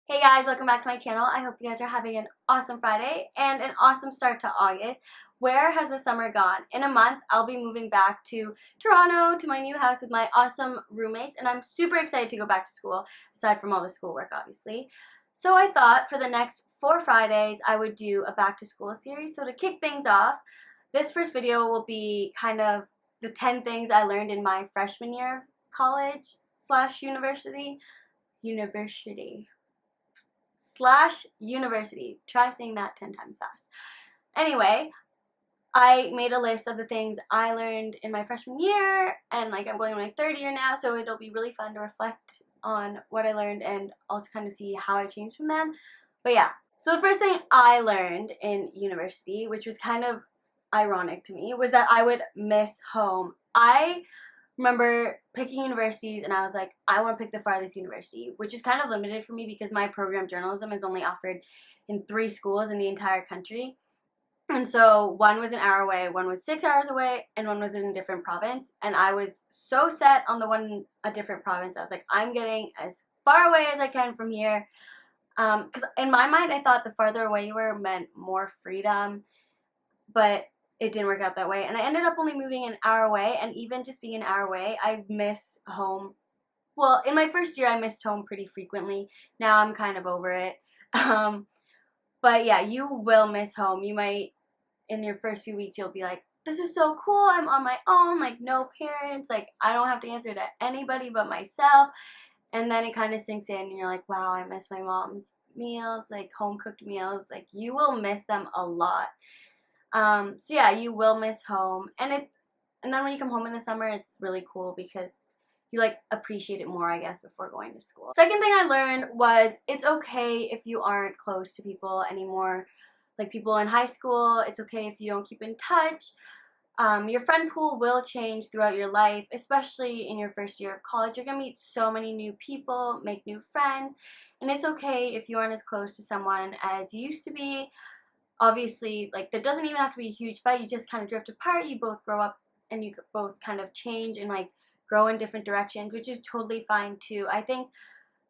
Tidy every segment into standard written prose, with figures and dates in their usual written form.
Hey guys, welcome back to my channel. I hope you guys are having an awesome Friday and an awesome start to August. Where has the summer gone? In a month, I'll be moving back to Toronto to my new house with my awesome roommates, and I'm super excited to go back to school, aside from all the schoolwork, obviously. So I thought for the next 4 Fridays, I would do a back to school series. So to kick things off, this first video will be kind of the 10 things I learned in my freshman year of college slash university. University. Try saying that 10 times fast. Anyway, I made a list of the things I learned in my freshman year, and I'm going in my third year now, so it'll be really fun to reflect on what I learned and also kind of see how I changed from then. But yeah, so the first thing I learned in university, which was kind of ironic to me, was that I would miss home. I remember picking universities and I was like, I want to pick the farthest university, which is kind of limited for me because my program journalism is only offered in 3 schools in the entire country. And so one was an hour away, one was 6 hours away, and one was in a different province. And I was so set on the one in a different province. I was like, I'm getting as far away as I can from here. Because in my mind, I thought the farther away you were meant more freedom. But it didn't work out that way, and I ended up only moving an hour away, and even just being an hour away, I miss home. Well, in my first year, I missed home pretty frequently. Now I'm kind of over it. But yeah, you will miss home. You might, in your first few weeks, you'll be like, this is so cool, I'm on my own, no parents, I don't have to answer to anybody but myself. And then it kind of sinks in, and you're like, wow, I miss my mom's meals, home cooked meals. You will miss them a lot. So yeah, you will miss home, and then when you come home in the summer, it's really cool because you appreciate it more, I guess, before going to school. Second thing I learned was it's okay if you aren't close to people anymore. Like people in high school, it's okay if you don't keep in touch. Your friend pool will change throughout your life, especially in your first year of college. You're gonna meet so many new people, make new friends, and it's okay if you aren't as close to someone as you used to be. Obviously, there doesn't even have to be a huge fight. You just kind of drift apart. You both grow up and you both kind of change and grow in different directions, which is totally fine too. I think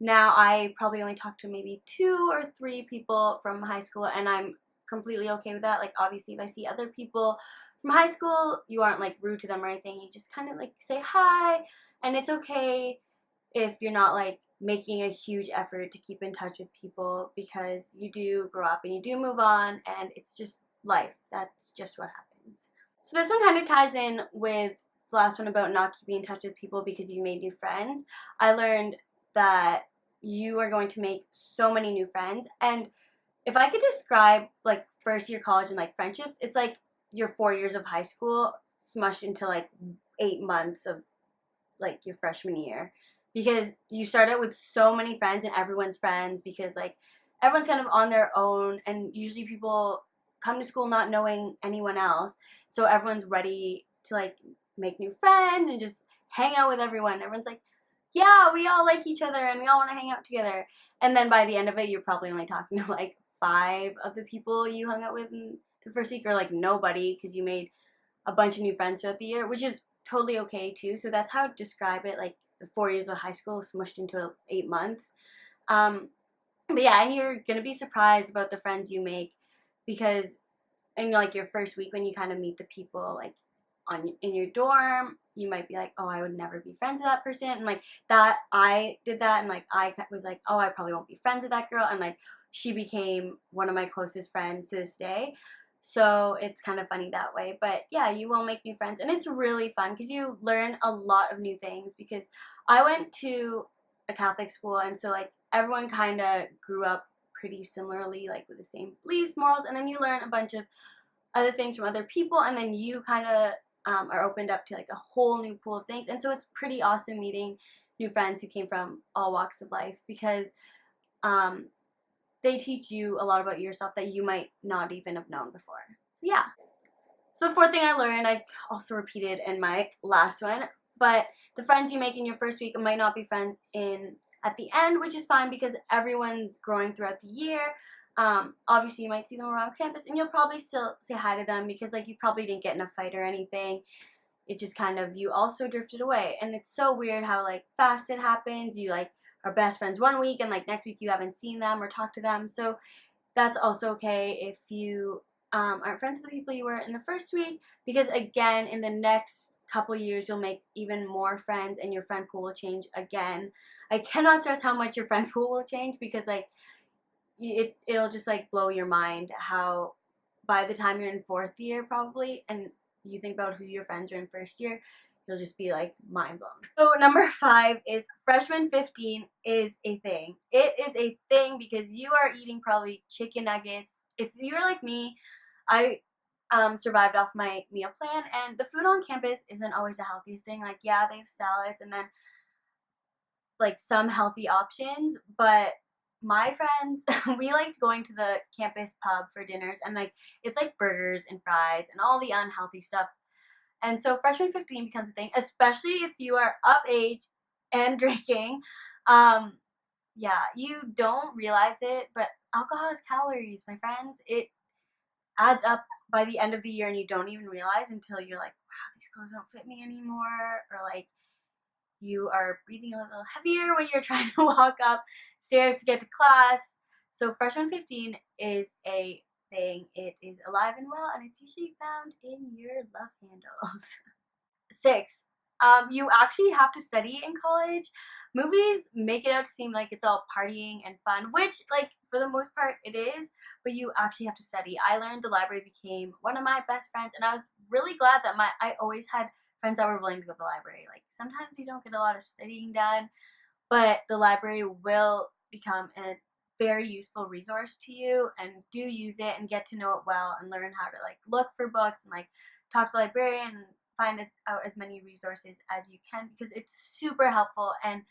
now I probably only talk to maybe 2 or 3 people from high school, and I'm completely okay with that. Obviously, if I see other people from high school, you aren't rude to them or anything. You just kind of say hi, and it's okay if you're not making a huge effort to keep in touch with people, because you do grow up and you do move on, and it's just life. That's just what happens. So this one kind of ties in with the last one about not keeping in touch with people because you made new friends. I learned that you are going to make so many new friends, and if I could describe first year college and friendships, it's your 4 years of high school smushed into 8 months of your freshman year, because you start out with so many friends and everyone's friends, because everyone's kind of on their own, and usually people come to school not knowing anyone else, so everyone's ready to make new friends and just hang out with everyone. Everyone's like, yeah, we all like each other and we all want to hang out together. And then by the end of it, you're probably only talking to 5 of the people you hung out with in the first week, or nobody, because you made a bunch of new friends throughout the year, which is totally okay too. So that's how I describe it, the 4 years of high school smushed into 8 months. But yeah, and you're gonna be surprised about the friends you make, because in your first week, when you kind of meet the people in your dorm, you might be like, oh, I would never be friends with that person, and that I did that, and I was like, oh, I probably won't be friends with that girl, and she became one of my closest friends to this day. So it's kind of funny that way. But yeah, you will make new friends, and it's really fun because you learn a lot of new things. Because I went to a Catholic school, and so everyone kind of grew up pretty similarly, with the same beliefs, morals, and then you learn a bunch of other things from other people, and then you kind of are opened up to a whole new pool of things. And so it's pretty awesome meeting new friends who came from all walks of life, because they teach you a lot about yourself that you might not even have known before. So yeah. So the fourth thing I learned, I also repeated in my last one, but the friends you make in your first week might not be friends at the end, which is fine because everyone's growing throughout the year. Obviously you might see them around campus, and you'll probably still say hi to them because you probably didn't get in a fight or anything. It just kind of, you also drifted away, and it's so weird how fast it happens. You are best friends one week and like next week you haven't seen them or talked to them. So that's also okay if you aren't friends with the people you were in the first week, because again, in the next couple years, you'll make even more friends and your friend pool will change again. I cannot stress how much your friend pool will change, because like it'll just like blow your mind how by the time you're in fourth year probably and you think about who your friends are in first year, you'll just be like mind blown. So number 5 is freshman 15 is a thing. It is a thing because you are eating probably chicken nuggets. If you're like me, I survived off my meal plan, and the food on campus isn't always the healthiest thing. Like, yeah, they have salads and then like some healthy options, but my friends, we liked going to the campus pub for dinners, and like it's like burgers and fries and all the unhealthy stuff. And so freshman 15 becomes a thing, especially if you are of age and drinking. Um, yeah, you don't realize it, but alcohol has calories, my friends. It adds up by the end of the year, and you don't even realize until you're like, wow, these clothes don't fit me anymore, or like you are breathing a little heavier when you're trying to walk up stairs to get to class. So freshman 15 is a thing. It is alive and well, and it's usually found in your love handles. 6. You actually have to study in college. Movies make it out to seem like it's all partying and fun, which, like, for the most part, it is, but you actually have to study. I learned the library became one of my best friends, and I was really glad that I always had friends that were willing to go to the library. Like, sometimes you don't get a lot of studying done, but the library will become a very useful resource to you, and do use it and get to know it well and learn how to like look for books and like talk to the librarian and find out as many resources as you can, because it's super helpful and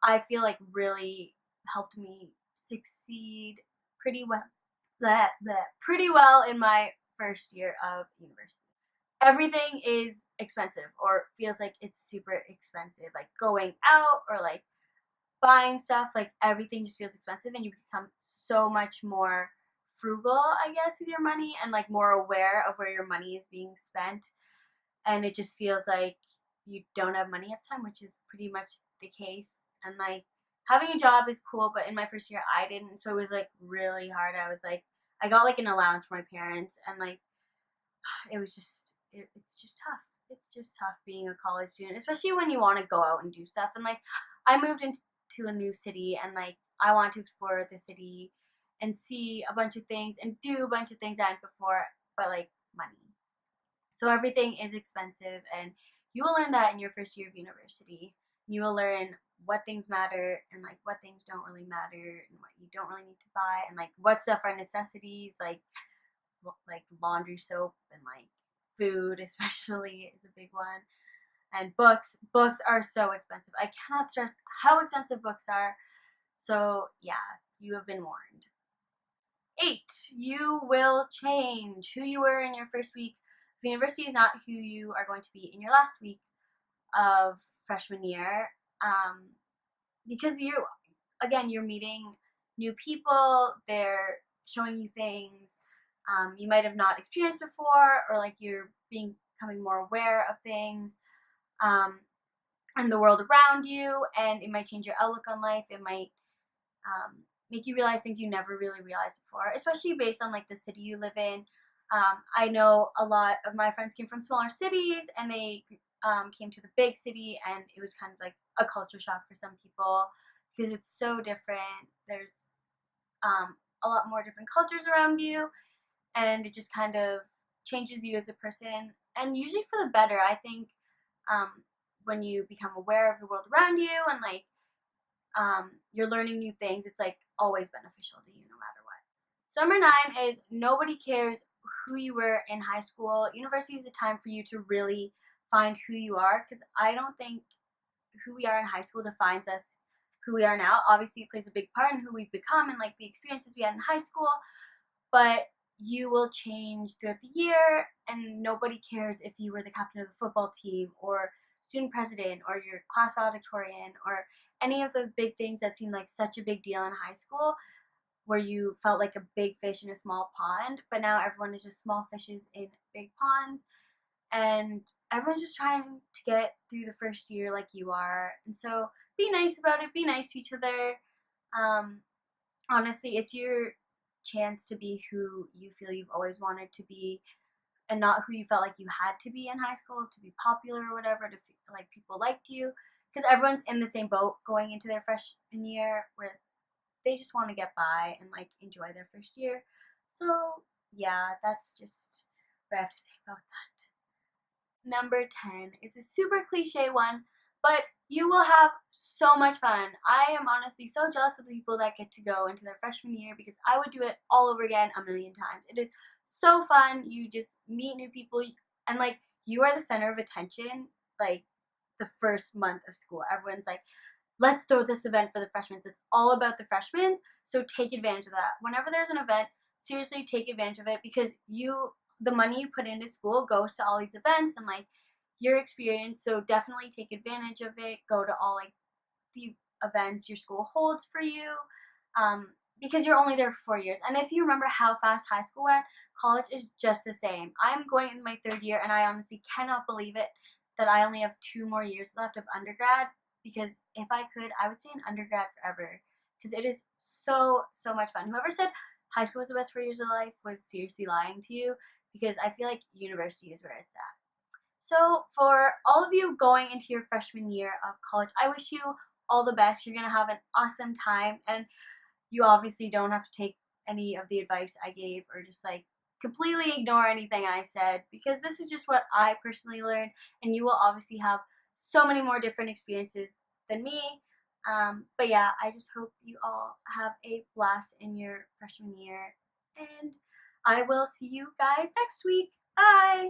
I feel like really helped me succeed pretty well pretty well in my first year of university. Everything is expensive or feels like it's super expensive, like going out or like buying stuff, like everything just feels expensive, and you become so much more frugal, I guess, with your money, and like more aware of where your money is being spent. And it just feels like you don't have money half the time, which is pretty much the case. And like having a job is cool, but in my first year I didn't, so it was like really hard. I was like, I got like an allowance from my parents, and like it was just it's just tough. It's just tough being a college student, especially when you want to go out and do stuff. And like I moved into a new city, and like I want to explore the city and see a bunch of things and do a bunch of things I hadn't before, but like money. So everything is expensive, and you will learn that in your first year of university. You will learn what things matter and like what things don't really matter and what you don't really need to buy, and like what stuff are necessities, like laundry soap and like food especially is a big one. And books are so expensive. I cannot stress how expensive books are. So yeah, you have been warned. 8. You will change. Who you were in your first week of university is not who you are going to be in your last week of freshman year. Um, because you're meeting new people, they're showing you things you might have not experienced before, or like you're becoming more aware of things um, and the world around you, and it might change your outlook on life. It might um, make you realize things you never really realized before, especially based on like the city you live in. I know a lot of my friends came from smaller cities, and they came to the big city, and it was kind of like a culture shock for some people because it's so different. There's a lot more different cultures around you, and it just kind of changes you as a person, and usually for the better. I think um, when you become aware of the world around you and like you're learning new things, it's like always beneficial to you no matter what. So number 9 is nobody cares who you were in high school. University is a time for you to really find who you are, because I don't think who we are in high school defines us who we are now. Obviously it plays a big part in who we've become and like the experiences we had in high school, but you will change throughout the year, and nobody cares if you were the captain of the football team or student president or your class valedictorian or any of those big things that seemed like such a big deal in high school, where you felt like a big fish in a small pond, but now everyone is just small fishes in big ponds, and everyone's just trying to get through the first year like you are. And so be nice about it, be nice to each other. Honestly, it's your chance to be who you feel you've always wanted to be, and not who you felt like you had to be in high school to be popular or whatever, to feel like people liked you. Because everyone's in the same boat going into their freshman year where they just want to get by and like enjoy their first year. So yeah, that's just what I have to say about that. Number 10 is a super cliche one, but you will have so much fun. I am honestly so jealous of the people that get to go into their freshman year because I would do it all over again a million times. It is so fun. You just meet new people, and like you are the center of attention like the first month of school. Everyone's like, let's throw this event for the freshmen. It's all about the freshmen, so take advantage of that. Whenever there's an event, seriously take advantage of it because the money you put into school goes to all these events and like your experience. So definitely take advantage of it. Go to all like the events your school holds for you, because you're only there for 4 years. And if you remember how fast high school went, college is just the same. I'm going in my 3rd year, and I honestly cannot believe it that I only have 2 more years left of undergrad. Because if I could, I would stay in undergrad forever. Because it is so much fun. Whoever said high school was the best 4 years of life was seriously lying to you. Because I feel like university is where it's at. So for all of you going into your freshman year of college, I wish you all the best. You're going to have an awesome time, and you obviously don't have to take any of the advice I gave or just like completely ignore anything I said, because this is just what I personally learned, and you will obviously have so many more different experiences than me. But yeah, I just hope you all have a blast in your freshman year, and I will see you guys next week. Bye!